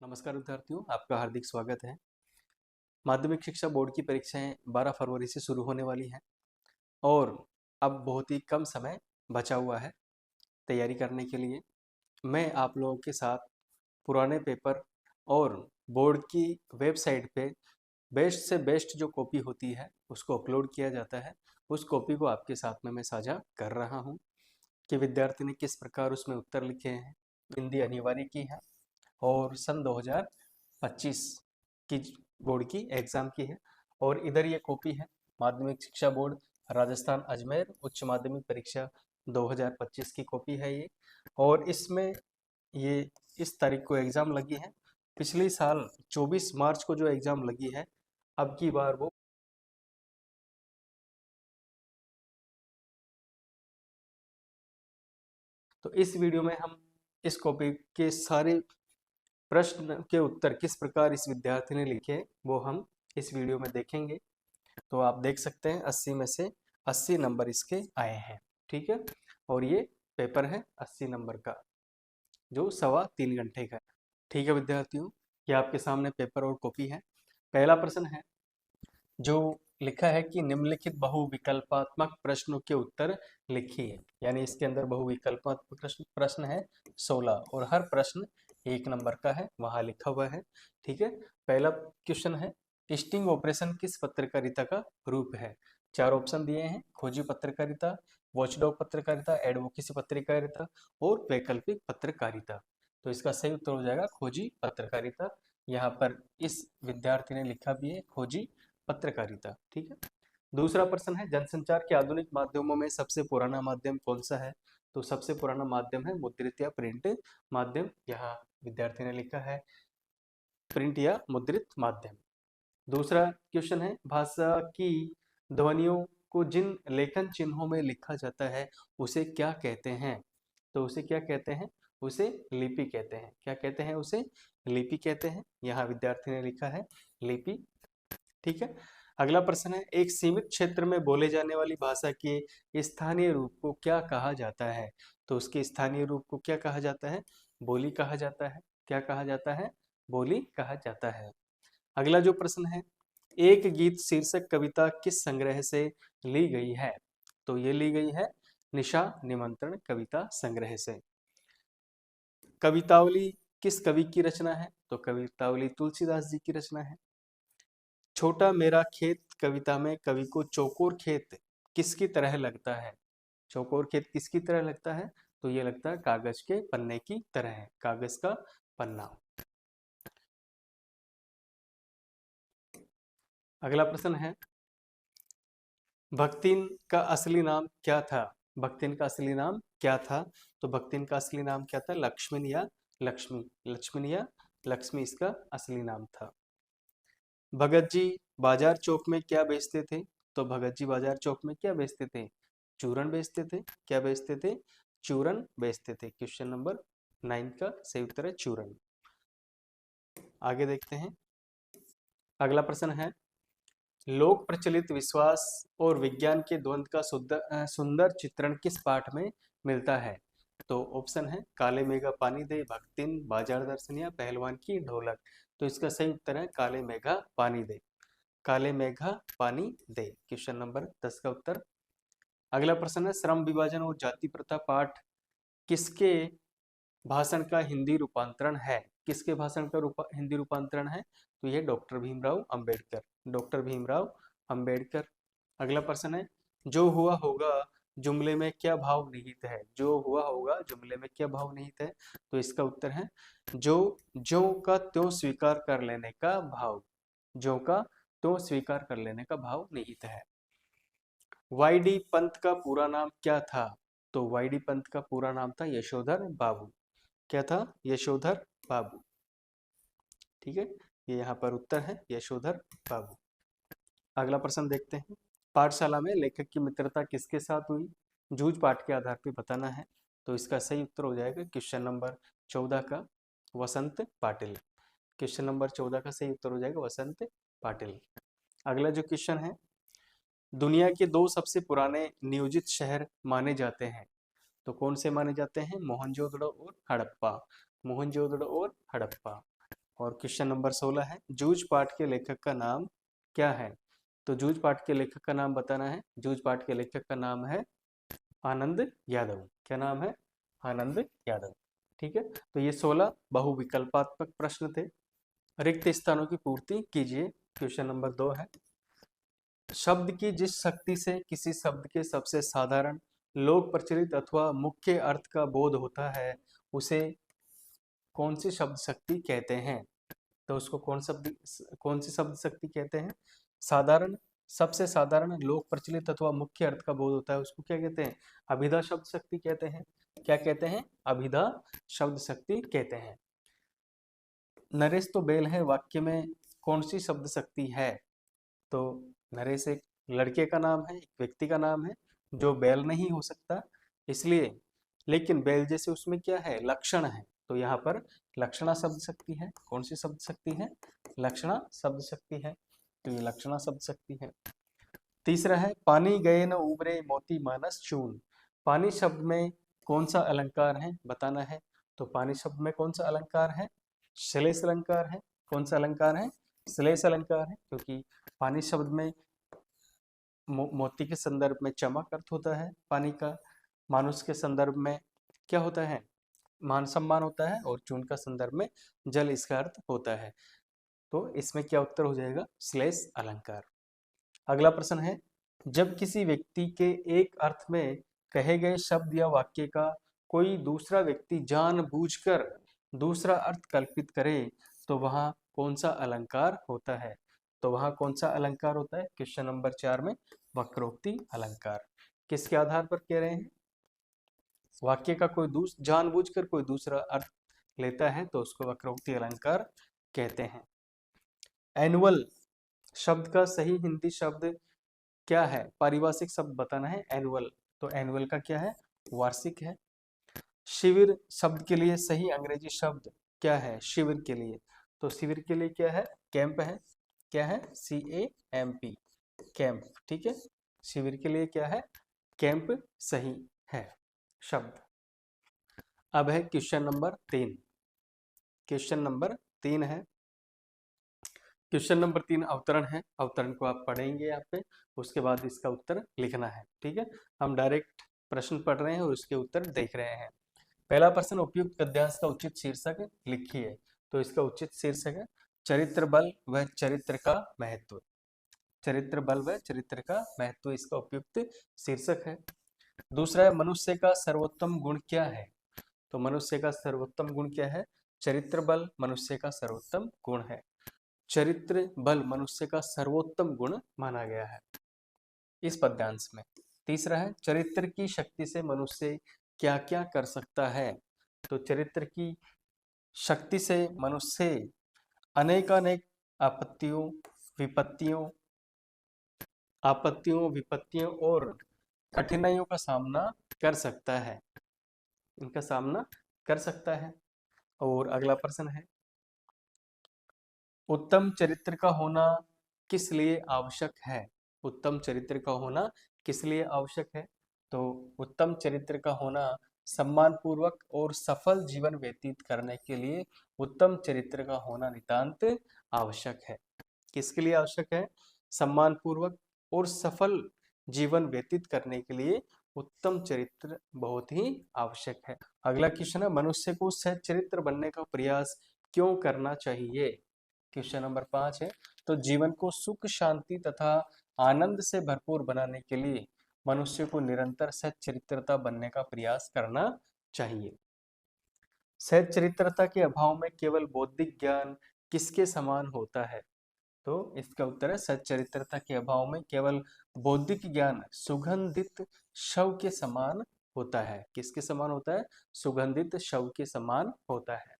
नमस्कार विद्यार्थियों, आपका हार्दिक स्वागत है। माध्यमिक शिक्षा बोर्ड की परीक्षाएं 12 फरवरी से शुरू होने वाली हैं और अब बहुत ही कम समय बचा हुआ है तैयारी करने के लिए। मैं आप लोगों के साथ पुराने पेपर और बोर्ड की वेबसाइट पे बेस्ट से बेस्ट जो कॉपी होती है उसको अपलोड किया जाता है, उस कॉपी को आपके साथ में मैं साझा कर रहा हूँ कि विद्यार्थी ने किस प्रकार उसमें उत्तर लिखे हैं। हिंदी अनिवार्य की है और सन 2025 की बोर्ड की एग्जाम की है। और इधर ये कॉपी है माध्यमिक शिक्षा बोर्ड राजस्थान अजमेर उच्च माध्यमिक परीक्षा 2025 की कॉपी है ये। और इसमें ये इस तारीख को एग्जाम लगी है। पिछले साल 24 मार्च को जो एग्जाम लगी है, अब की बार वो तो इस वीडियो में हम इस कॉपी के सारे प्रश्न के उत्तर किस प्रकार इस विद्यार्थी ने लिखे वो हम इस वीडियो में देखेंगे। तो आप देख सकते हैं 80 में से 80 नंबर इसके आए हैं। ठीक है, और ये पेपर है 80 नंबर का जो 3.25 घंटे का है। ठीक है विद्यार्थियों, ये आपके सामने पेपर और कॉपी है। पहला प्रश्न है जो लिखा है कि निम्नलिखित बहुविकल्पात्मक प्रश्नों के उत्तर लिखिए। यानी इसके अंदर बहुविकल्पात्मक प्रश्न है 16 और हर प्रश्न 1 नंबर का है, वहां लिखा हुआ है। ठीक है, पहला क्वेश्चन है स्टिंग ऑपरेशन किस पत्रकारिता का रूप है। 4 ऑप्शन दिए हैं, खोजी पत्रकारिता, वॉचडॉग पत्रकारिता, एडवोकेसी पत्रकारिता और वैकल्पिक पत्रकारिता। तो इसका सही उत्तर हो जाएगा खोजी पत्रकारिता। यहाँ पर इस विद्यार्थी ने लिखा भी है खोजी पत्रकारिता। ठीक है, दूसरा प्रश्न है जनसंचार के आधुनिक माध्यमों में सबसे पुराना माध्यम कौन सा है। तो सबसे पुराना माध्यम है मुद्रित या प्रिंट माध्यम। यहाँ विद्यार्थी ने लिखा है प्रिंट या मुद्रित माध्यम। दूसरा क्वेश्चन है भाषा की ध्वनियों को जिन लेखन चिन्हों में लिखा जाता है उसे क्या कहते हैं। तो उसे क्या कहते हैं, उसे लिपि कहते हैं। क्या कहते हैं, उसे लिपि कहते हैं। यहाँ विद्यार्थी ने लिखा है लिपि। ठीक है, अगला प्रश्न है एक सीमित क्षेत्र में बोले जाने वाली भाषा के स्थानीय रूप को क्या कहा जाता है। तो उसके स्थानीय रूप को क्या कहा जाता है, बोली कहा जाता है। क्या कहा जाता है, बोली कहा जाता है। अगला जो प्रश्न है एक गीत शीर्षक कविता किस संग्रह से ली गई है। तो ये ली गई है निशा निमंत्रण कविता संग्रह से। कवितावली किस कवि की रचना है। तो कवितावली तुलसीदास जी की रचना है। छोटा मेरा खेत कविता में कवि को चौकोर खेत किसकी तरह लगता है। चौकोर खेत किसकी तरह लगता है, तो ये लगता है कागज के पन्ने की तरह है, कागज का पन्ना। अगला प्रश्न है भक्तिन का असली नाम क्या था। भक्तिन का असली नाम क्या था। तो भक्तिन का असली नाम क्या था, लक्ष्मण या लक्ष्मी। लक्ष्मण या लक्ष्मी इसका असली नाम था। भगत जी बाजार चौक में क्या बेचते थे। तो भगत जी बाजार चौक में क्या बेचते थे, चूरन बेचते थे। क्या बेचते थे, चूरन बेचते थे। क्वेश्चन नंबर 9 का सही उत्तर है चूरन। आगे देखते हैं, अगला प्रश्न है लोक प्रचलित विश्वास और विज्ञान के द्वंद्व का सुंदर चित्रण किस पाठ में मिलता है। तो ऑप्शन है काले मेघा पानी दे, भक्तिन, बाजार दर्शन या पहलवान की ढोलक। तो इसका सही उत्तर है काले मेघा पानी दे। काले मेघा पानी दे, क्वेश्चन नंबर 10 का उत्तर। अगला प्रश्न है श्रम विभाजन और जाति प्रथा पाठ किसके भाषण का हिंदी रूपांतरण है। किसके भाषण का हिंदी रूपांतरण है, तो ये डॉक्टर भीमराव अंबेडकर। डॉक्टर भीमराव अंबेडकर। अगला प्रश्न है जो हुआ होगा जुमले में क्या भाव निहित है। जो हुआ होगा जुमले में क्या भाव निहित है, तो इसका उत्तर है जो जो का त्यों स्वीकार कर लेने का भाव। जो का त्यों स्वीकार कर लेने का भाव निहित है। वाई डी पंत का पूरा नाम क्या था। तो वाई डी पंत का पूरा नाम था यशोधर बाबू। क्या था, यशोधर बाबू। ठीक है, ये यहाँ पर उत्तर है यशोधर बाबू। अगला प्रश्न देखते हैं पाठशाला में लेखक की मित्रता किसके साथ हुई। जूझ पाठ के आधार पर बताना है। तो इसका सही उत्तर हो जाएगा क्वेश्चन नंबर 14 का वसंत पाटिल। क्वेश्चन नंबर 14 का सही उत्तर हो जाएगा वसंत पाटिल। अगला जो क्वेश्चन है दुनिया के 2 सबसे पुराने नियोजित शहर माने जाते हैं। तो कौन से माने जाते हैं, मोहनजोदड़ो और हड़प्पा। मोहनजोदड़ो और हड़प्पा। और क्वेश्चन नंबर 16 है, जूझ पाठ के लेखक का नाम क्या है? तो जूझ पाठ के लेखक का नाम बताना है। जूझ पाठ के लेखक का नाम है आनंद यादव। क्या नाम है? आनंद यादव। ठीक है, तो ये 16 बहुविकल्पात्मक प्रश्न थे। रिक्त स्थानों की पूर्ति कीजिए। क्वेश्चन नंबर 2 है, शब्द की जिस शक्ति से किसी शब्द के सबसे साधारण, लोक प्रचलित अथवा मुख्य अर्थ का बोध होता है, उसे कौन सी शब्द शक्ति कहते हैं? तो उसको कौन सी शब्द शक्ति कहते हैं? साधारण, सबसे साधारण, लोक प्रचलित अथवा मुख्य अर्थ का बोध होता है, उसको क्या कहते हैं? अभिधा शब्द शक्ति कहते हैं। क्या कहते हैं? अभिधा शब्द शक्ति कहते हैं। नरेश तो बैल है वाक्य में कौन सी शब्द शक्ति है? तो नरेश एक लड़के का नाम है, एक व्यक्ति का नाम है जो बैल नहीं हो सकता, इसलिए, लेकिन बैल जैसे उसमें क्या है? लक्षण है, तो यहाँ पर लक्षणा शब्द शक्ति है। कौन सी शब्द शक्ति है? लक्षणा शब्द शक्ति है, तो ये लक्षणा शब्द शक्ति है। तीसरा है, पानी गए न उबरे मोती मानस चून। पानी शब्द में कौन सा अलंकार है बताना है। तो पानी शब्द में कौन सा अलंकार है? श्लेष अलंकार है। कौन सा अलंकार है? श्लेष अलंकार है, क्योंकि पानी शब्द में मोती के संदर्भ में चमक अर्थ होता है पानी का, मानुष के संदर्भ में क्या होता है? मान सम्मान होता है, और चून का संदर्भ में जल इसका अर्थ होता है। तो इसमें क्या उत्तर हो जाएगा? श्लेष अलंकार। अगला प्रश्न है, जब किसी व्यक्ति के एक अर्थ में कहे गए शब्द या वाक्य का कोई दूसरा व्यक्ति जानबूझकर दूसरा अर्थ कल्पित करे, तो वहां कौन सा अलंकार होता है? तो वहां कौन सा अलंकार होता है? क्वेश्चन नंबर 4 में वक्रोक्ति अलंकार। किसके आधार पर कह रहे हैं? वाक्य का कोई जानबूझकर कोई दूसरा अर्थ लेता है तो उसको वक्रोक्ति अलंकार कहते हैं। एनुअल शब्द का सही हिंदी शब्द क्या है? पारिभाषिक शब्द बताना है एनुअल। तो एनुअल का क्या है? वार्षिक है। शिविर शब्द के लिए सही अंग्रेजी शब्द क्या है? शिविर के लिए, तो शिविर के लिए क्या है? कैंप है। क्या है? CAMP, camp. ठीक है, शिविर के लिए क्या है? कैंप सही है शब्द। अब है क्वेश्चन नंबर 3। क्वेश्चन नंबर 3 है, क्वेश्चन नंबर 3 अवतरण है। अवतरण को आप पढ़ेंगे यहाँ पे, उसके बाद इसका उत्तर लिखना है। ठीक है, हम डायरेक्ट प्रश्न पढ़ रहे हैं और उसके उत्तर देख रहे हैं। पहला प्रश्न, उपयुक्त गद्यांश का उचित शीर्षक लिखिए। तो इसका उचित शीर्षक है चरित्र बल व चरित्र का महत्व। चरित्र बल व चरित्र का महत्व इसका उपयुक्त शीर्षक है। दूसरा है, मनुष्य का सर्वोत्तम गुण क्या है? तो मनुष्य का सर्वोत्तम गुण क्या है? चरित्र बल मनुष्य का सर्वोत्तम गुण है। चरित्र बल मनुष्य का सर्वोत्तम गुण माना गया है इस पद्यांश में। तीसरा है, चरित्र की शक्ति से मनुष्य क्या क्या कर सकता है? तो चरित्र की शक्ति से मनुष्य अनेकानेक आपत्तियों विपत्तियों और कठिनाइयों का सामना कर सकता है, इनका सामना कर सकता है। और अगला प्रश्न है, उत्तम चरित्र का होना किस लिए आवश्यक है? उत्तम चरित्र का होना किस लिए आवश्यक है? तो उत्तम चरित्र का होना सम्मान पूर्वक और सफल जीवन व्यतीत करने के लिए उत्तम चरित्र का होना नितांत आवश्यक है। किसके लिए आवश्यक है? सम्मान पूर्वक और सफल जीवन व्यतीत करने के लिए उत्तम चरित्र बहुत ही आवश्यक है। अगला क्वेश्चन है, मनुष्य को सच्चरित्र बनने का प्रयास क्यों करना चाहिए? क्वेश्चन नंबर 5 है, तो जीवन को सुख शांति तथा आनंद से भरपूर बनाने के लिए मनुष्य को निरंतर सच्चरित्रता बनने का प्रयास करना चाहिए। सच्चरित्रता के अभाव में केवल बौद्धिक ज्ञान किसके समान होता है? तो इसका उत्तर है, सच्चरित्रता के अभाव में केवल बौद्धिक ज्ञान सुगंधित शव के समान होता है। किसके समान होता है? सुगंधित शव के समान होता है।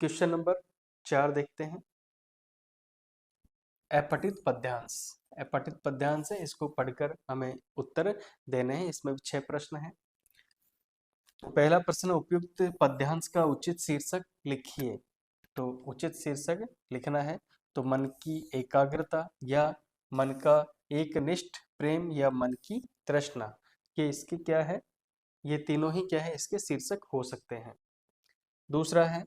क्वेश्चन नंबर 4 देखते हैं, अपठित पद्यांश। अपठित पद्यांश है, इसको पढ़कर हमें उत्तर देने हैं। इसमें 6 प्रश्न हैं। पहला प्रश्न, उपयुक्त पद्यांश का उचित शीर्षक लिखिए। तो उचित शीर्षक लिखना है तो मन की एकाग्रता या मन का एकनिष्ठ प्रेम या मन की तृष्णा, ये इसके क्या है? ये तीनों ही क्या है? इसके शीर्षक हो सकते हैं। दूसरा है,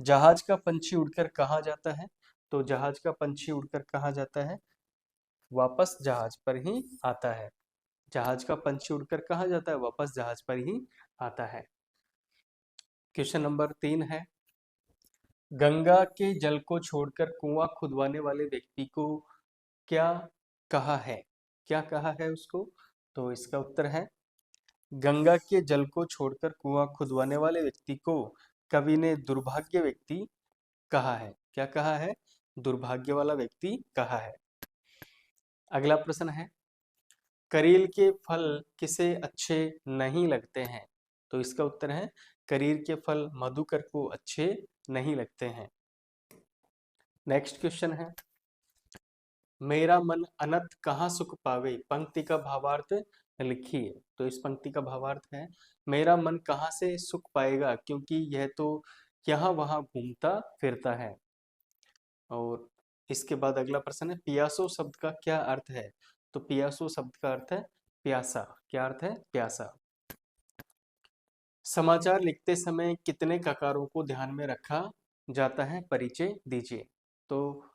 जहाज का पंछी उड़कर कहाँ जाता है? तो जहाज का पंछी उड़कर कहाँ जाता है? वापस जहाज पर ही आता है। जहाज का पंछी उड़कर कहाँ जाता है? वापस जहाज पर ही आता है। क्वेश्चन नंबर 3 है, गंगा के जल को छोड़कर कुआं खुदवाने वाले व्यक्ति को क्या कहा है? क्या कहा है उसको? तो इसका उत्तर है, गंगा के जल को छोड़कर कुआं खुदवाने वाले व्यक्ति को कवि ने दुर्भाग्य व्यक्ति कहा है। क्या कहा है? दुर्भाग्य वाला व्यक्ति कहा है। अगला प्रश्न है, करील के फल किसे अच्छे नहीं लगते हैं? तो इसका उत्तर है, करील के फल मधुकर को अच्छे नहीं लगते हैं। नेक्स्ट क्वेश्चन है, मेरा मन अनंत कहाँ सुख पावे, पंक्ति का भावार्थ लिखिए। तो इस पंक्ति का भावार्थ है, मेरा मन कहाँ से सुख पाएगा, क्योंकि यह तो यहाँ वहां घूमता फिरता है। और इसके बाद अगला प्रश्न है, पियासो शब्द का क्या अर्थ है? तो पियासो शब्द का अर्थ है प्यासा। क्या अर्थ है? प्यासा। समाचार लिखते समय कितने ककारों को ध्यान में रखा जाता है? परिचय दीजिए। तो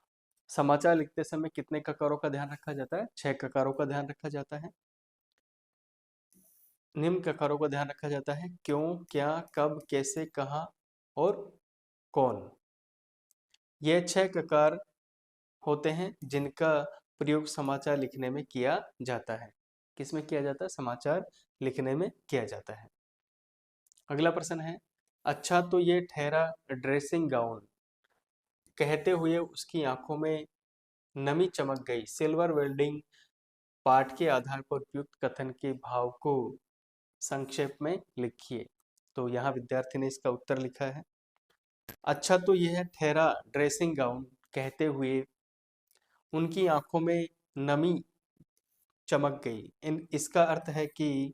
समाचार लिखते समय कितने ककारों का ध्यान रखा जाता है? 6 ककारों का ध्यान रखा जाता है। निम्न ककारों का ध्यान रखा जाता है, क्यों, क्या, कब, कैसे, कहाँ और कौन। ये 6 ककार होते हैं जिनका प्रयोग समाचार लिखने में किया जाता है। किसमें किया जाता है? समाचार लिखने में किया जाता है। अगला प्रश्न है, अच्छा तो ये ठहरा ड्रेसिंग गाउन, कहते हुए उसकी आंखों में नमी चमक गई। सिल्वर वेल्डिंग पाठ के आधार पर उपयुक्त कथन के भाव को संक्षेप में लिखिए। तो यहाँ विद्यार्थी ने इसका उत्तर लिखा है, अच्छा तो यह ठहरा ड्रेसिंग गाउन, कहते हुए उनकी आंखों में नमी चमक गई। इसका अर्थ है कि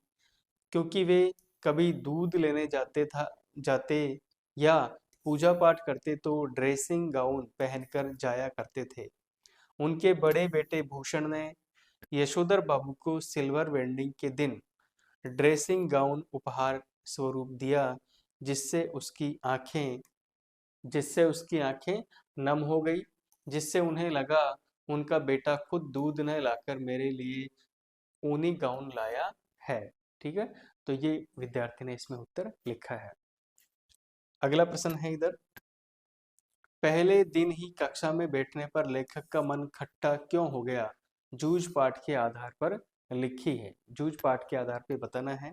क्योंकि वे कभी दूध लेने जाते या पूजा पाठ करते तो ड्रेसिंग गाउन पहनकर जाया करते थे। उनके बड़े बेटे भूषण ने यशोधर बाबू को सिल्वर वेल्डिंग के दिन ड्रेसिंग गाउन उपहार स्वरूप दिया, जिससे उसकी आंखें नम हो गई, जिससे उन्हें लगा उनका बेटा खुद दूध न लाकर मेरे लिए ऊनी गाउन लाया है। ठीक है, तो ये विद्यार्थी ने इसमें उत्तर लिखा है। अगला प्रश्न है इधर, पहले दिन ही कक्षा में बैठने पर लेखक का मन खट्टा क्यों हो गया? जूझ पाठ के आधार पर लिखी है। जूझ पाठ के आधार पर बताना है।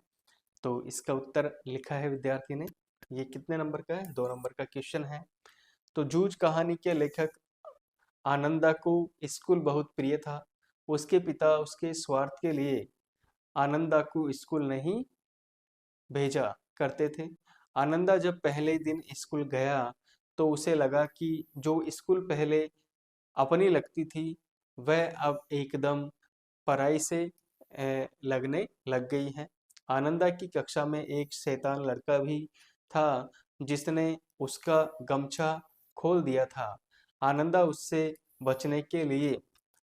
तो इसका उत्तर लिखा है विद्यार्थी ने। ये कितने नंबर का है? 2 नंबर का क्वेश्चन है। तो जूझ कहानी के लेखक आनंदा को स्कूल बहुत प्रिय था। उसके पिता उसके स्वार्थ के लिए आनंदा को स्कूल नहीं भेजा करते थे। आनंदा जब पहले दिन स्कूल गया तो उसे लगा कि जो स्कूल पहले अपनी लगती थी वह अब एकदम पढ़ाई से लगने लग गई है। आनंदा की कक्षा में एक शैतान लड़का भी था जिसने उसका गमछा खोल दिया था। आनंदा उससे बचने के लिए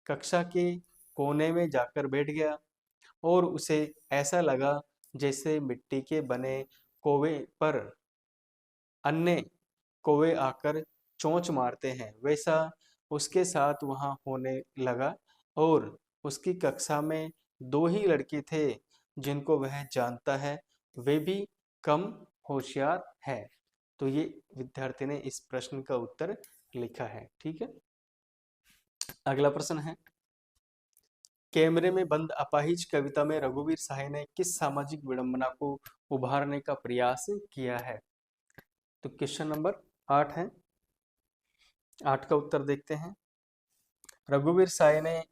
कक्षा के कोने में जाकर बैठ गया और उसे ऐसा लगा जैसे मिट्टी के बने कोवे पर अन्य कौवे आकर चोंच मारते हैं, वैसा उसके साथ वहां होने लगा। और उसकी कक्षा में 2 ही लड़के थे जिनको वह जानता है, वे भी कम होशियार है। तो ये विद्यार्थी ने इस प्रश्न का उत्तर लिखा है। ठीक है, अगला प्रश्न है, कैमरे में बंद अपाहिज कविता में रघुवीर साहनी ने किस सामाजिक विडंबना को उभारने का प्रयास किया है? तो क्वेश्चन नंबर 8 है। 8 का उत्तर देखते हैं। रघुवीर साय ने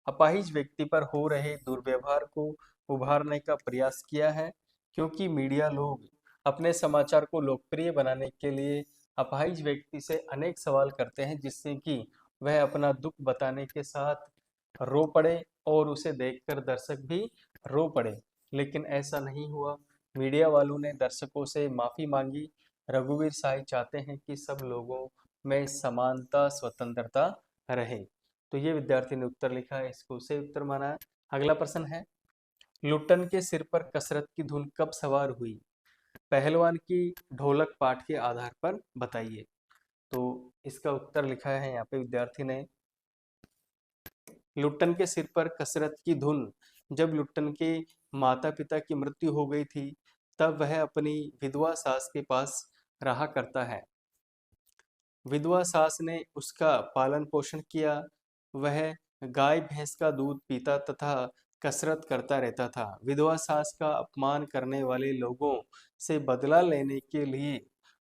अपाहिज व्यक्ति पर हो रहे दुर्व्यवहार को उभारने का प्रयास किया है, क्योंकि मीडिया लोग अपने समाचार को लोकप्रिय बनाने के लिए अपाहिज व्यक्ति से अनेक सवाल करते हैं, जिससे कि वह अपना दुख बताने के साथ रो पड़े और उसे देखकर दर्शक भी रो पड़े। लेकिन ऐसा नहीं हुआ। मीडिया वालों ने दर्शकों से माफी मांगी। रघुवीर साय चाहते हैं कि सब लोगों में समानता स्वतंत्रता रहे। तो ये विद्यार्थी ने उत्तर लिखा है, इसको सही उत्तर माना है। अगला प्रश्न है, लुट्टन के सिर पर कसरत की धुन कब सवार हुई? पहलवान की ढोलक पाठ के आधार पर बताइए। तो इसका उत्तर लिखा है यहाँ पे विद्यार्थी ने, लुट्टन के सिर पर कसरत की धुन। जब लुट्टन के माता पिता की मृत्यु हो गई थी तब वह अपनी विधवा सास के पास रहा करता है। विधवा सास ने उसका पालन पोषण किया। वह गाय भैंस का दूध पीता तथा कसरत करता रहता था। विधवा सास का अपमान करने वाले लोगों से बदला लेने के लिए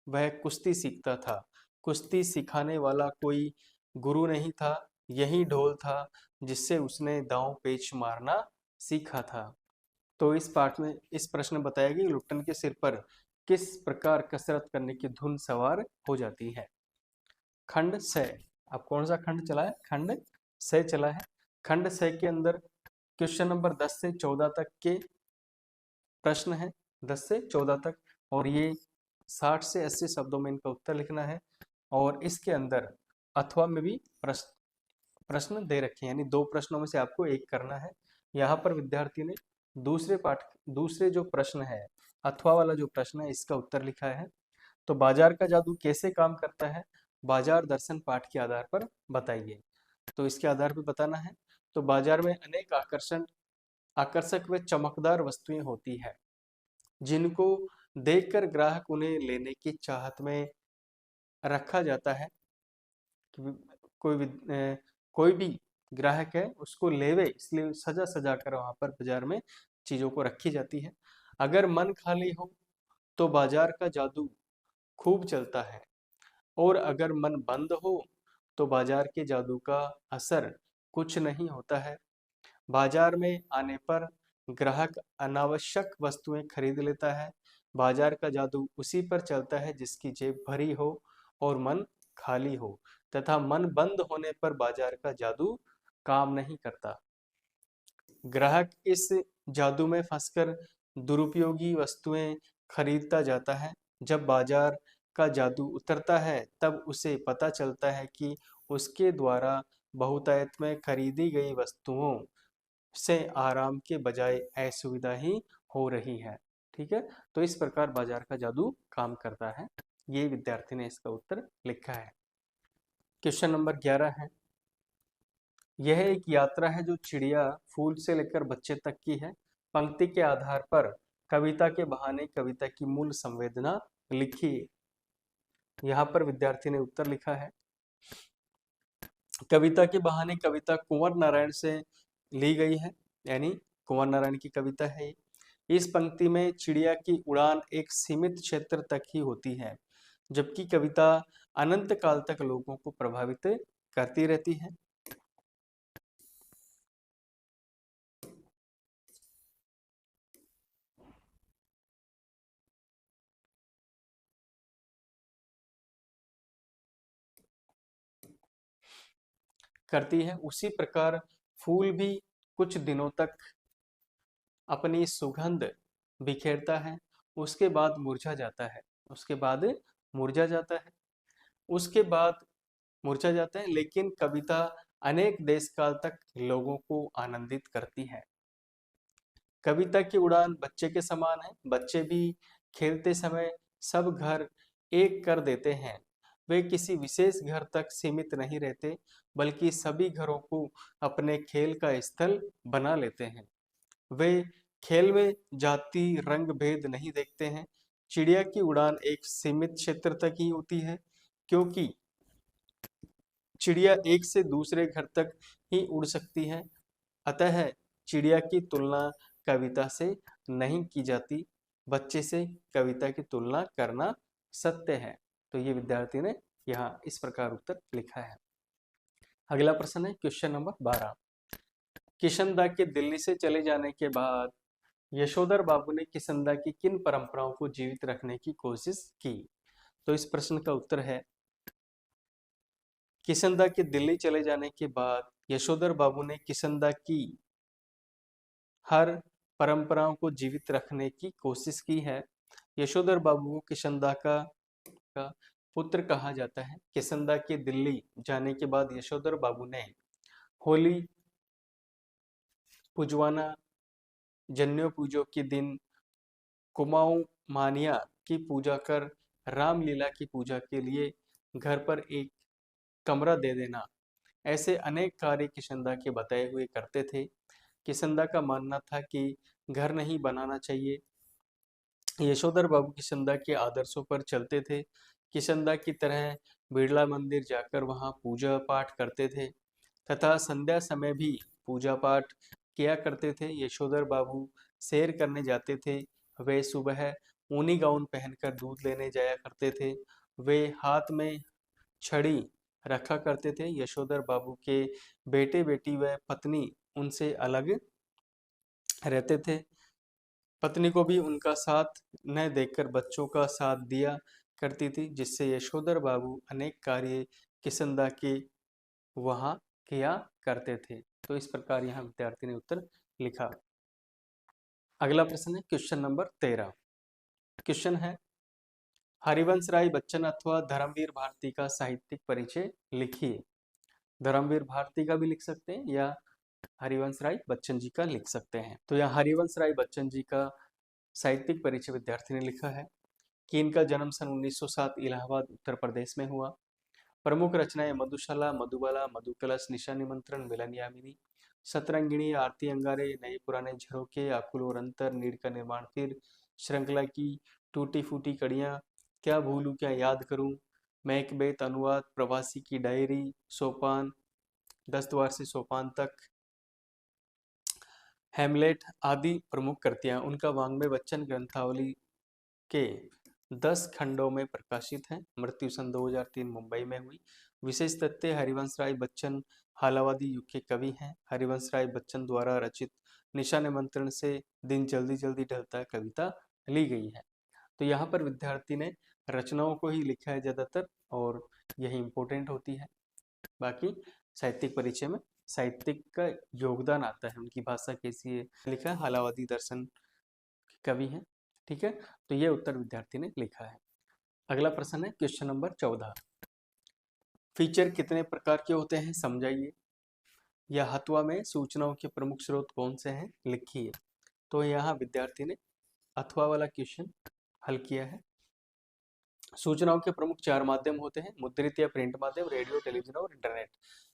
वह कुश्ती सीखता था। कुश्ती सिखाने वाला कोई गुरु नहीं था, यही ढोल था जिससे उसने दांव पेच मारना सीखा था। तो इस पाठ में इस प्रश्न में बताया कि लुट्टन के सिर पर किस प्रकार कसरत करने की धुन सवार हो जाती है। खंड से, अब कौन सा खंड चला है? खंड से चला है। खंड से के अंदर क्वेश्चन नंबर 10 से 14 तक के प्रश्न है, 10 से 14 तक, और ये 60 से 80 शब्दों में इनका उत्तर लिखना है। और इसके अंदर अथवा में भी प्रश्न दे रखे हैं, यानी 2 प्रश्नों में से आपको एक करना है। यहाँ पर विद्यार्थी ने दूसरे जो प्रश्न है, अथवा वाला जो प्रश्न है, इसका उत्तर लिखा है। तो बाजार का जादू कैसे काम करता है, बाजार दर्शन पाठ के आधार पर बताइए। तो इसके आधार पर बताना है। तो बाजार में अनेक आकर्षक व चमकदार वस्तुएं होती है जिनको देखकर ग्राहक उन्हें लेने की चाहत में रखा जाता है। कोई भी ग्राहक है उसको लेवे, इसलिए सजा सजा कर वहां पर बाजार में चीजों को रखी जाती है। अगर मन खाली हो तो बाजार का जादू खूब चलता है, और अगर मन बंद हो तो बाजार के जादू का असर कुछ नहीं होता है। बाजार में आने पर ग्राहक अनावश्यक वस्तुएं खरीद लेता है। बाजार का जादू उसी पर चलता है जिसकी जेब भरी हो और मन खाली हो, तथा मन बंद होने पर बाजार का जादू काम नहीं करता। ग्राहक इस जादू में फंसकर दुरुपयोगी वस्तुएं खरीदता जाता है। जब बाजार का जादू उतरता है तब उसे पता चलता है कि उसके द्वारा बहुतायत में खरीदी गई वस्तुओं से आराम के बजाय असुविधा ही हो रही है। ठीक है, तो इस प्रकार बाजार का जादू काम करता है। ये विद्यार्थी ने इसका उत्तर लिखा है। क्वेश्चन नंबर 11 है, यह एक यात्रा है जो चिड़िया फूल से लेकर बच्चे तक की है। पंक्ति के आधार पर कविता के बहाने कविता की मूल संवेदना लिखिए। यहाँ पर विद्यार्थी ने उत्तर लिखा है, कविता के बहाने कविता कुंवर नारायण से ली गई है, यानी कुंवर नारायण की कविता है। इस पंक्ति में चिड़िया की उड़ान एक सीमित क्षेत्र तक ही होती है, जबकि कविता अनंत काल तक लोगों को प्रभावित करती रहती है। उसी प्रकार फूल भी कुछ दिनों तक अपनी सुगंध बिखेरता है, उसके बाद मुरझा जाता है। उसके बाद मुरझा जाता है उसके बाद मुरझा जाता है, लेकिन कविता अनेक देश काल तक लोगों को आनंदित करती है। कविता की उड़ान बच्चे के समान है। बच्चे भी खेलते समय सब घर एक कर देते हैं। वे किसी विशेष घर तक सीमित नहीं रहते, बल्कि सभी घरों को अपने खेल का स्थल बना लेते हैं। वे खेल में जाति रंग भेद नहीं देखते हैं। चिड़िया की उड़ान एक सीमित क्षेत्र तक ही होती है, क्योंकि चिड़िया एक से दूसरे घर तक ही उड़ सकती है। अतः चिड़िया की तुलना कविता से नहीं की जाती। बच्चे से कविता की तुलना करना सत्य है। तो ये विद्यार्थी ने यहाँ इस प्रकार उत्तर लिखा है। अगला प्रश्न है क्वेश्चन नंबर 12। किशनदा के दिल्ली से चले जाने के बाद यशोधर बाबू ने किशनदा की किन परंपराओं को जीवित रखने की कोशिश की? तो इस प्रश्न का उत्तर है, किशनदा के दिल्ली चले जाने के बाद यशोधर बाबू ने किशनदा की हर परंपराओं को जीवित रखने की कोशिश की है। यशोधर बाबू को किशनदा का पुत्र कहा जाता है। किशनदा के दिल्ली जाने के बाद यशोधर बाबू ने होली पुजवाना, जन्यो पूजो के दिन कुमाऊं मानिया की पूजा कर रामलीला की पूजा के लिए घर पर एक कमरा दे देना, ऐसे अनेक कार्य किशनदा के बताए हुए करते थे। किशनदा का मानना था कि घर नहीं बनाना चाहिए। यशोधर बाबू किशनदा के आदर्शों पर चलते थे। किशनदा की तरह बिरला मंदिर जाकर वहां पूजा पाठ करते थे तथा संध्या समय भी पूजा पाठ किया करते थे। यशोधर बाबू सैर करने जाते थे। वे सुबह ऊनी गाउन पहनकर दूध लेने जाया करते थे। वे हाथ में छड़ी रखा करते थे। यशोधर बाबू के बेटे बेटी व पत्नी उनसे अलग रहते थे। पत्नी को भी उनका साथ न देकर बच्चों का साथ दिया करती थी, जिससे यशोधर बाबू अनेक कार्य किशनदा के वहां किया करते थे। तो इस प्रकार यहाँ विद्यार्थी ने उत्तर लिखा। अगला प्रश्न है क्वेश्चन नंबर 13। क्वेश्चन है हरिवंश राय बच्चन अथवा धर्मवीर भारती का साहित्यिक परिचय लिखिए। धर्मवीर भारती का भी लिख सकते हैं या हरिवंश राय बच्चन जी का लिख सकते हैं। तो यहाँ हरिवंश राय बच्चन जी का साहित्यिक परिचय विद्यार्थी ने लिखा है कि इनका जन्म सन 1907 इलाहाबाद उत्तर प्रदेश में हुआ। प्रमुख रचनाएं मधुशाला, मधुबाला, मधुकलश, निशा निमंत्रण, मिलन यामिनी, सतरंगिणी, आरती अंगारे, नए पुराने झरोके, आकुल और अंतर, नीड़ का निर्माण तीर, श्रृंखला की टूटी फूटी कड़ियां, क्या भूलूं क्या याद करूं, मैकबेत अनुवाद, प्रवासी की डायरी, सोपान, 10 द्वार से सोपान तक, हेमलेट आदि प्रमुख कृतियां उनका वाङ्मय बच्चन ग्रंथावली के 10 खंडों में प्रकाशित है। मृत्यु सन 2003 मुंबई में हुई। विशेष तथ्य हरिवंश राय बच्चन हालावादी युग के कवि हैं। हरिवंश राय बच्चन द्वारा रचित निशा निमंत्रण से दिन जल्दी जल्दी ढलता कविता ली गई है। तो यहाँ पर विद्यार्थी ने रचनाओं को ही लिखा है ज्यादातर और यही इम्पोर्टेंट होती है। बाकी साहित्यिक परिचय में साहित्यिक का योगदान आता है, उनकी भाषा कैसी है लिखा है, हालावादी दर्शन कवि है। ठीक है, तो ये उत्तर विद्यार्थी ने लिखा है। अगला प्रश्न है क्वेश्चन नंबर 14। फीचर कितने प्रकार के होते हैं समझाइए। या हथवा में सूचनाओं के प्रमुख स्रोत कौन से हैं लिखिए। तो यहाँ विद्यार्थी ने अथवा वाला क्वेश्चन हल किया है। सूचनाओं के प्रमुख 4 माध्यम होते हैं, मुद्रित या प्रिंट माध्यम, रेडियो, टेलीविजन और इंटरनेट।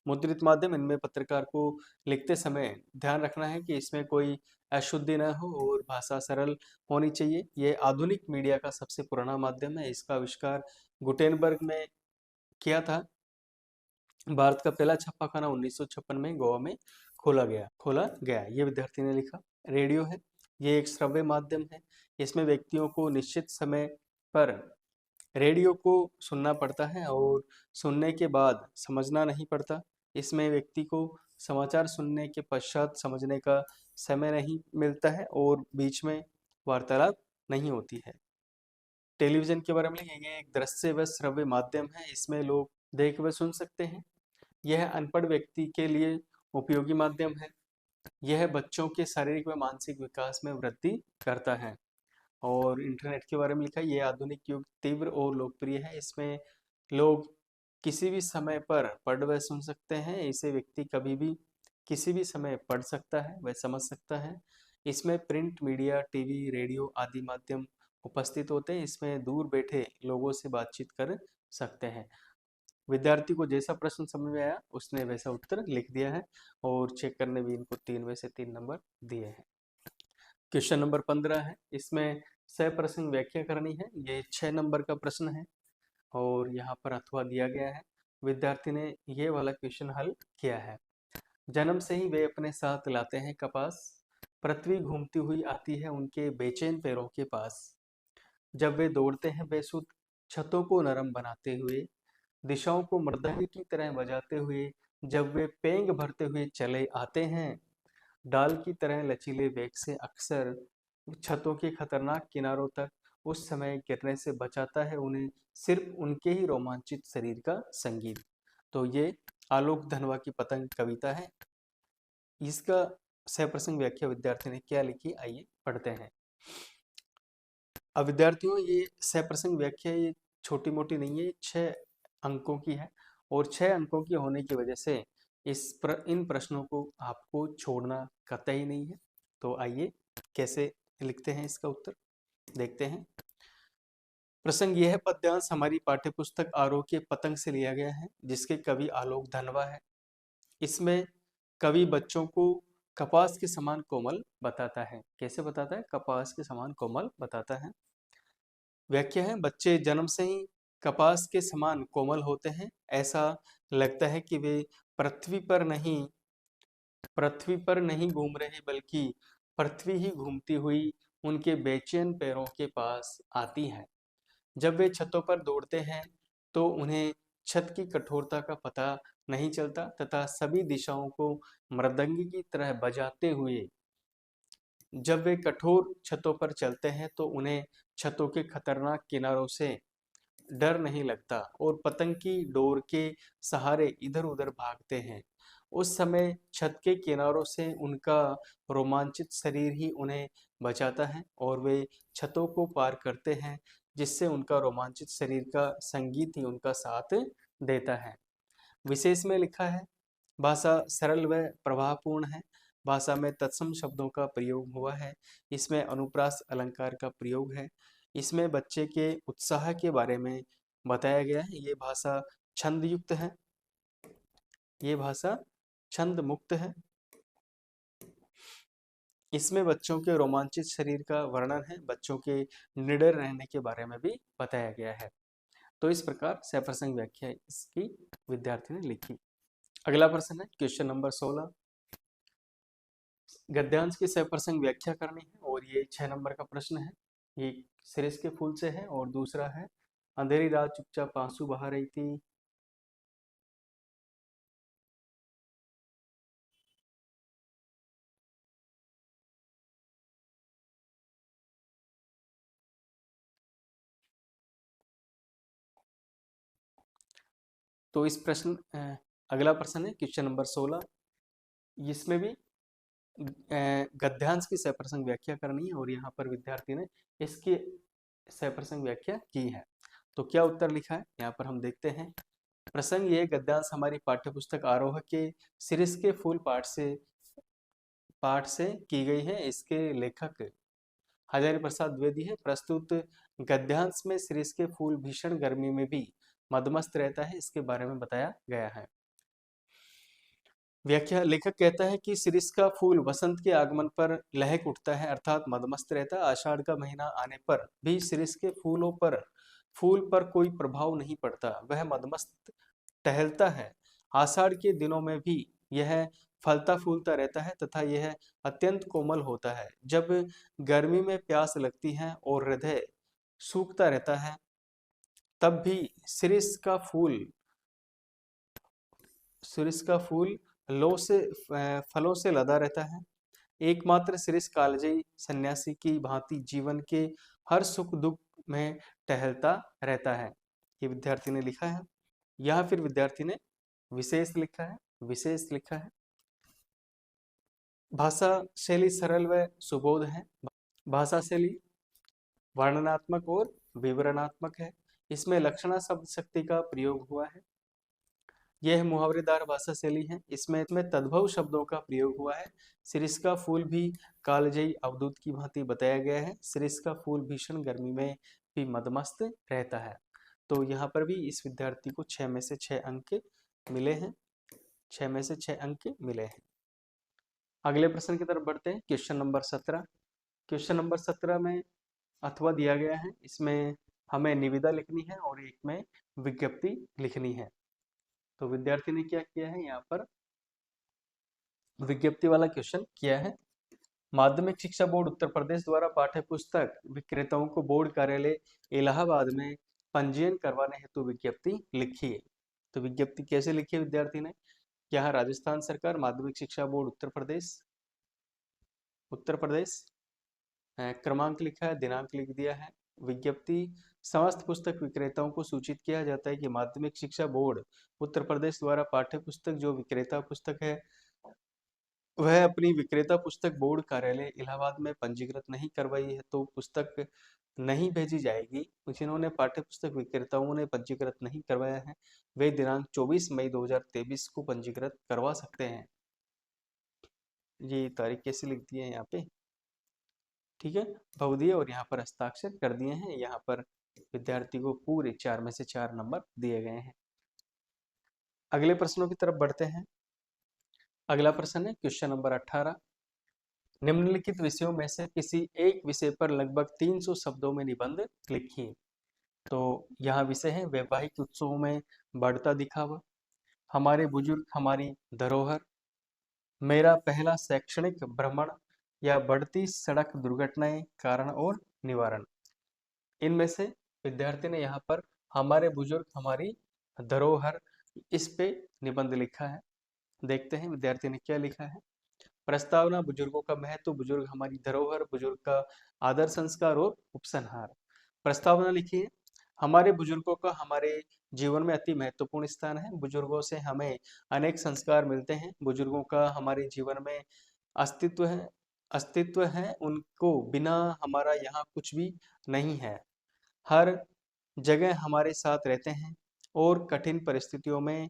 मुद्रित माध्यम, इनमें पत्रकार को लिखते समय ध्यान रखना है कि इसमें कोई अशुद्धि न हो और भाषा सरल होनी चाहिए। ये आधुनिक मीडिया का सबसे पुराना माध्यम है। इसका आविष्कार गुटेनबर्ग में किया था। भारत का पहला छापाखाना 1956 में गोवा में खोला गया। ये विद्यार्थी ने लिखा। रेडियो है, ये एक श्रव्य माध्यम है। इसमें व्यक्तियों को निश्चित समय पर रेडियो को सुनना पड़ता है और सुनने के बाद समझना नहीं पड़ता। इसमें व्यक्ति को समाचार सुनने के पश्चात समझने का समय नहीं मिलता है और बीच में वार्तालाप नहीं होती है। टेलीविजन के बारे में ये एक दृश्य व श्रव्य माध्यम है। इसमें लोग देख व सुन सकते हैं। यह अनपढ़ व्यक्ति के लिए उपयोगी माध्यम है। यह बच्चों के शारीरिक व मानसिक विकास में वृद्धि करता है। और इंटरनेट के बारे में लिखा है, ये आधुनिक युग तीव्र और लोकप्रिय है। इसमें लोग किसी भी समय पर पढ़ व सुन सकते हैं। इसे व्यक्ति कभी भी किसी भी समय पढ़ सकता है व समझ सकता है। इसमें प्रिंट मीडिया, टीवी, रेडियो आदि माध्यम उपस्थित होते हैं। इसमें दूर बैठे लोगों से बातचीत कर सकते हैं। विद्यार्थी को जैसा प्रश्न समझ में आया उसने वैसा उत्तर लिख दिया है और चेक करने भी इनको 3 में से 3 नंबर दिए हैं। क्वेश्चन नंबर 15 है, इसमें सप्रसंग व्याख्या करनी है। ये 6 नंबर का प्रश्न है और यहाँ पर अथवा दिया गया है। विद्यार्थी ने ये वाला क्वेश्चन हल किया है। जन्म से ही वे अपने साथ लाते हैं कपास, पृथ्वी घूमती हुई आती है उनके बेचैन पैरों के पास। जब वे दौड़ते हैं बेसुध छतों को नरम बनाते हुए, दिशाओं को मृदंग की तरह बजाते हुए, जब वे पेंग भरते हुए चले आते हैं, डाल की तरह लचीले वेग से अक्सर छतों के खतरनाक किनारों तक उस समय गिरने से बचाता है उन्हें सिर्फ उनके ही रोमांचित शरीर का संगीत। तो ये आलोक धनवा की पतंग कविता है। इसका सप्रसंग व्याख्या विद्यार्थी ने क्या लिखी, आइए पढ़ते हैं। अब विद्यार्थियों ये सप्रसंग व्याख्या ये छोटी मोटी नहीं है, 6 अंकों की है और 6 अंकों की होने की वजह से इन प्रश्नों को आपको छोड़ना कतई नहीं है। तो आइए कैसे लिखते हैं इसका उत्तर देखते हैं। प्रसंग यह पद्यांश हमारी पाठ्यपुस्तक आरोह के पतंग से लिया गया है, जिसके कवि आलोक धनवा है। इसमें कवि बच्चों को कपास के समान कोमल बताता है। कैसे बताता है? कपास के समान कोमल बताता है। व्याख्या है, बच्चे जन्म से ही कपास के समान कोमल होते हैं। ऐसा लगता है कि वे पृथ्वी पर नहीं घूम रहे, बल्कि पृथ्वी ही घूमती हुई उनके बेचैन पैरों के पास आती है। जब वे छतों पर दौड़ते हैं तो उन्हें छत की कठोरता का पता नहीं चलता तथा सभी दिशाओं को मृदंगी की तरह बजाते हुए जब वे कठोर छतों पर चलते हैं तो उन्हें छतों के खतरनाक किनारों से डर नहीं लगता और पतंग की डोर के सहारे इधर-उधर भागते हैं। उस समय छत के किनारों से उनका रोमांचित शरीर ही उन्हें बचाता है और वे छतों को पार करते हैं, जिससे उनका रोमांचित शरीर का संगीत ही उनका साथ देता है। विशेष में लिखा है, भाषा सरल व प्रभावपूर्ण है। भाषा में तत्सम शब्दों का प्रयोग हुआ है। इसमें अनुप्रास अलंकार का प्रयोग है। इसमें बच्चे के उत्साह के बारे में बताया गया है। ये भाषा छंद युक्त है। ये भाषा छंद मुक्त है। इसमें बच्चों के रोमांचित शरीर का वर्णन है। बच्चों के निडर रहने के बारे में भी बताया गया है। तो इस प्रकार सप्रसंग व्याख्या इसकी विद्यार्थी ने लिखी। अगला प्रश्न है क्वेश्चन नंबर 16। गद्यांश की सप्रसंग व्याख्या करनी है और ये 6 नंबर का प्रश्न है। ये सिरिस के फूल से है और दूसरा है अंधेरी रात चुपचाप आंसू बहा रही थी। तो इस प्रश्न अगला प्रश्न है क्वेश्चन नंबर 16। इसमें भी गद्यांश की सप्रसंग व्याख्या करनी है और यहाँ पर विद्यार्थी ने इसकी सप्रसंग व्याख्या की है। तो क्या उत्तर लिखा है यहाँ पर हम देखते हैं। प्रसंग ये गद्यांश हमारी पाठ्यपुस्तक आरोह के सिरिस के फूल पाठ से की गई है। इसके लेखक हजारी प्रसाद द्विवेदी है। प्रस्तुत गद्यांश में सिरिस के फूल भीषण गर्मी में भी मदमस्त रहता है, इसके बारे में बताया गया है। व्याख्या, लेखक कहता है कि सिरिस का फूल वसंत के आगमन पर लहक उठता है, अर्थात मदमस्त रहता है। आषाढ़ का महीना आने पर भी सिरिस के फूल पर कोई प्रभाव नहीं पड़ता, वह मदमस्त टहलता है। आषाढ़ के दिनों में भी यह फलता फूलता रहता है तथा यह अत्यंत कोमल होता है। जब गर्मी में प्यास लगती है और हृदय सूखता रहता है, तब भी सिरिस का फूल फलों से लदा रहता है। एकमात्र सिरिस कालजयी सन्यासी की भांति जीवन के हर सुख दुख में टहलता रहता है। ये विद्यार्थी ने लिखा है। यहाँ फिर विद्यार्थी ने विशेष लिखा है। विशेष लिखा है, भाषा शैली सरल व सुबोध है। भाषा शैली वर्णनात्मक और विवरणात्मक है। इसमें लक्षणा शब्द शक्ति का प्रयोग हुआ है। यह मुहावरेदार भाषा शैली है। इसमें तद्भव शब्दों का प्रयोग हुआ है। सिरिस का फूल भी कालजयी अवधूत की भांति बताया गया है। सिरिस का फूल भीषण गर्मी में भी मदमस्त रहता है। तो यहाँ पर भी इस विद्यार्थी को 6 में से 6 अंक मिले हैं। 6 में से 6 अंक मिले हैं। अगले प्रश्न की तरफ बढ़ते हैं। Question number 17। क्वेश्चन नंबर 17 में अथवा दिया गया है। इसमें हमें निविदा लिखनी है और एक में विज्ञप्ति लिखनी है। तो विद्यार्थी ने क्या किया है, यहाँ पर विज्ञप्ति वाला क्वेश्चन किया है। माध्यमिक शिक्षा बोर्ड उत्तर प्रदेश द्वारा पाठ्य पुस्तक विक्रेताओं को बोर्ड कार्यालय इलाहाबाद में पंजीयन करवाने हेतु विज्ञप्ति लिखिए। तो विज्ञप्ति कैसे लिखी है विद्यार्थी ने? यहाँ राजस्थान सरकार माध्यमिक शिक्षा बोर्ड उत्तर प्रदेश क्रमांक लिखा है, दिनांक लिख दिया है। विज्ञप्ति, समस्त पुस्तक विक्रेताओं को सूचित किया जाता है कि माध्यमिक शिक्षा बोर्ड उत्तर प्रदेश द्वारा पाठ्य पुस्तक जो विक्रेता पुस्तक है वह अपनी विक्रेता पुस्तक बोर्ड कार्यालय इलाहाबाद में पंजीकृत नहीं करवाई है तो पुस्तक नहीं भेजी जाएगी। जिन्होंने पाठ्य पुस्तक विक्रेताओं ने पंजीकृत नहीं करवाया है वे दिनांक 24 मई 2023 को पंजीकृत करवा सकते हैं। ये तारीख कैसे लिख दी है यहाँ पे, ठीक है, भव दिए और यहाँ पर हस्ताक्षर कर दिए हैं। यहाँ पर विद्यार्थी को पूरे 4 में से 4 नंबर दिए गए हैं। अगले प्रश्नों की तरफ बढ़ते हैं। अगला प्रश्न है क्वेश्चन नंबर 18। निम्नलिखित विषयों में से किसी एक विषय पर लगभग 300 शब्दों में निबंध लिखिए। तो यहाँ विषय है वैवाहिक उत्सवों में बढ़ता दिखावा, हमारे बुजुर्ग हमारी धरोहर, मेरा पहला शैक्षणिक भ्रमण, या बढ़ती सड़क दुर्घटनाएं कारण और निवारण। इनमें से विद्यार्थी ने यहाँ पर हमारे बुजुर्ग हमारी धरोहर इस पे निबंध लिखा है। देखते हैं विद्यार्थी ने क्या लिखा है। प्रस्तावना बुजुर्गों का महत्व, बुजुर्ग हमारी धरोहर, बुजुर्ग का आदर संस्कार और उपसंहार। प्रस्तावना लिखिए। हमारे बुजुर्गों का हमारे जीवन में अति महत्वपूर्ण स्थान है। बुजुर्गों से हमें अनेक संस्कार मिलते हैं। बुजुर्गों का हमारे जीवन में अस्तित्व है। उनको बिना हमारा यहाँ कुछ भी नहीं है। हर जगह हमारे साथ रहते हैं और कठिन परिस्थितियों में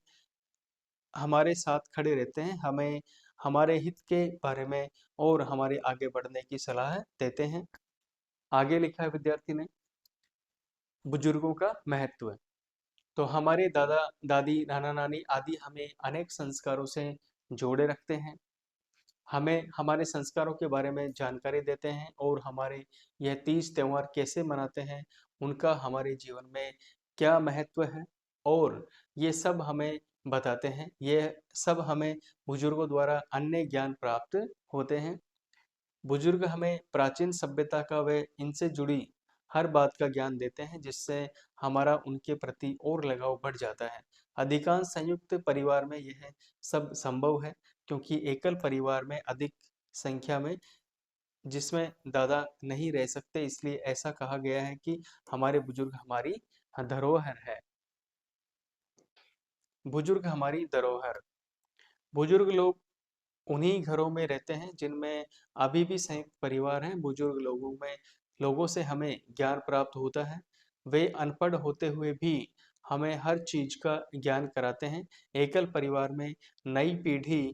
हमारे साथ खड़े रहते हैं। हमें हमारे हित के बारे में और हमारे आगे बढ़ने की सलाह देते हैं। आगे लिखा है विद्यार्थी ने बुजुर्गों का महत्व। तो हमारे दादा दादी नाना नानी आदि हमें अनेक संस्कारों से जोड़े रखते हैं। हमें हमारे संस्कारों के बारे में जानकारी देते हैं और हमारे यह तीज त्योहार कैसे मनाते हैं, उनका हमारे जीवन में क्या महत्व है, और ये सब हमें बताते हैं। ये सब हमें बुजुर्गों द्वारा अन्य ज्ञान प्राप्त होते हैं। बुजुर्ग हमें प्राचीन सभ्यता का व इनसे जुड़ी हर बात का ज्ञान देते हैं, जिससे हमारा उनके प्रति और लगाव बढ़ जाता है। अधिकांश संयुक्त परिवार में यह सब संभव है, क्योंकि एकल परिवार में अधिक संख्या में जिसमें दादा नहीं रह सकते, इसलिए ऐसा कहा गया है कि हमारे बुजुर्ग हमारी धरोहर है। बुजुर्ग हमारी धरोहर। बुजुर्ग लोग उन्हीं घरों में रहते हैं जिनमें अभी भी संयुक्त परिवार हैं। बुजुर्ग लोगों से हमें ज्ञान प्राप्त होता है। वे अनपढ़ होते हुए भी हमें हर चीज का ज्ञान कराते हैं। एकल परिवार में नई पीढ़ी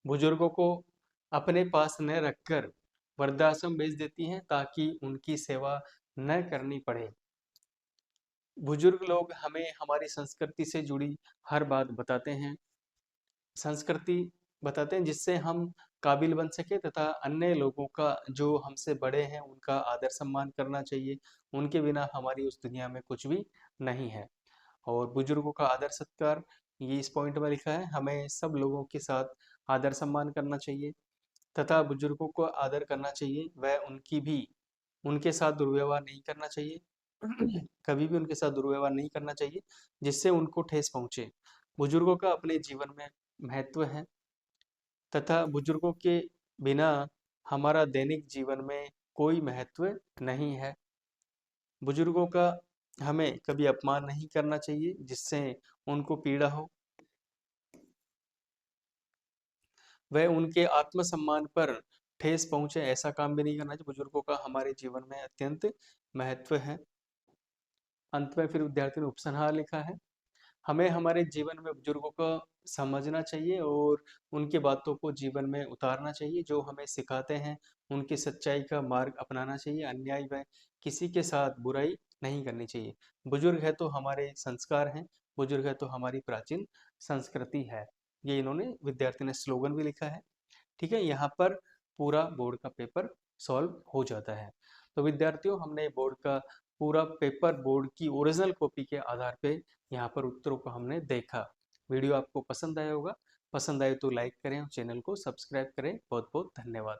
बुजुर्गों को अपने पास न रखकर वृद्धाश्रम भेज देती है, ताकि उनकी सेवा न करनी पड़े। बुजुर्ग लोग हमें हमारी संस्कृति से जुड़ी हर बात बताते हैं, जिससे हम काबिल बन सके, तथा अन्य लोगों का जो हमसे बड़े हैं उनका आदर सम्मान करना चाहिए। उनके बिना हमारी उस दुनिया में कुछ भी नहीं है। और बुजुर्गों का आदर सत्कार, ये इस पॉइंट में लिखा है, हमें सब लोगों के साथ आदर सम्मान करना चाहिए तथा बुजुर्गों को आदर करना चाहिए। वह उनके साथ दुर्व्यवहार नहीं करना चाहिए। कभी भी उनके साथ दुर्व्यवहार नहीं करना चाहिए जिससे उनको ठेस पहुंचे। बुजुर्गों का अपने जीवन में महत्व है तथा बुजुर्गों के बिना हमारा दैनिक जीवन में कोई महत्व नहीं है। बुजुर्गों का हमें कभी अपमान नहीं करना चाहिए जिससे उनको पीड़ा हो। वह उनके आत्मसम्मान पर ठेस पहुंचे, ऐसा काम भी नहीं करना चाहिए। बुजुर्गों का हमारे जीवन में अत्यंत महत्व है। अंत में फिर विद्यार्थी ने उपसंहार लिखा है। हमें हमारे जीवन में बुजुर्गों को समझना चाहिए और उनकी बातों को जीवन में उतारना चाहिए। जो हमें सिखाते हैं उनकी सच्चाई का मार्ग अपनाना चाहिए। अन्याय व किसी के साथ बुराई नहीं करनी चाहिए। बुजुर्ग है तो हमारे संस्कार हैं, बुजुर्ग है तो हमारी प्राचीन संस्कृति है। ये इन्होंने विद्यार्थी ने स्लोगन भी लिखा है। ठीक है, यहाँ पर पूरा बोर्ड का पेपर सॉल्व हो जाता है। तो विद्यार्थियों, हमने बोर्ड का पूरा पेपर बोर्ड की ओरिजिनल कॉपी के आधार पे यहाँ पर उत्तरों को हमने देखा। वीडियो आपको पसंद आया होगा। पसंद आए तो लाइक करें और चैनल को सब्सक्राइब करें। बहुत बहुत धन्यवाद।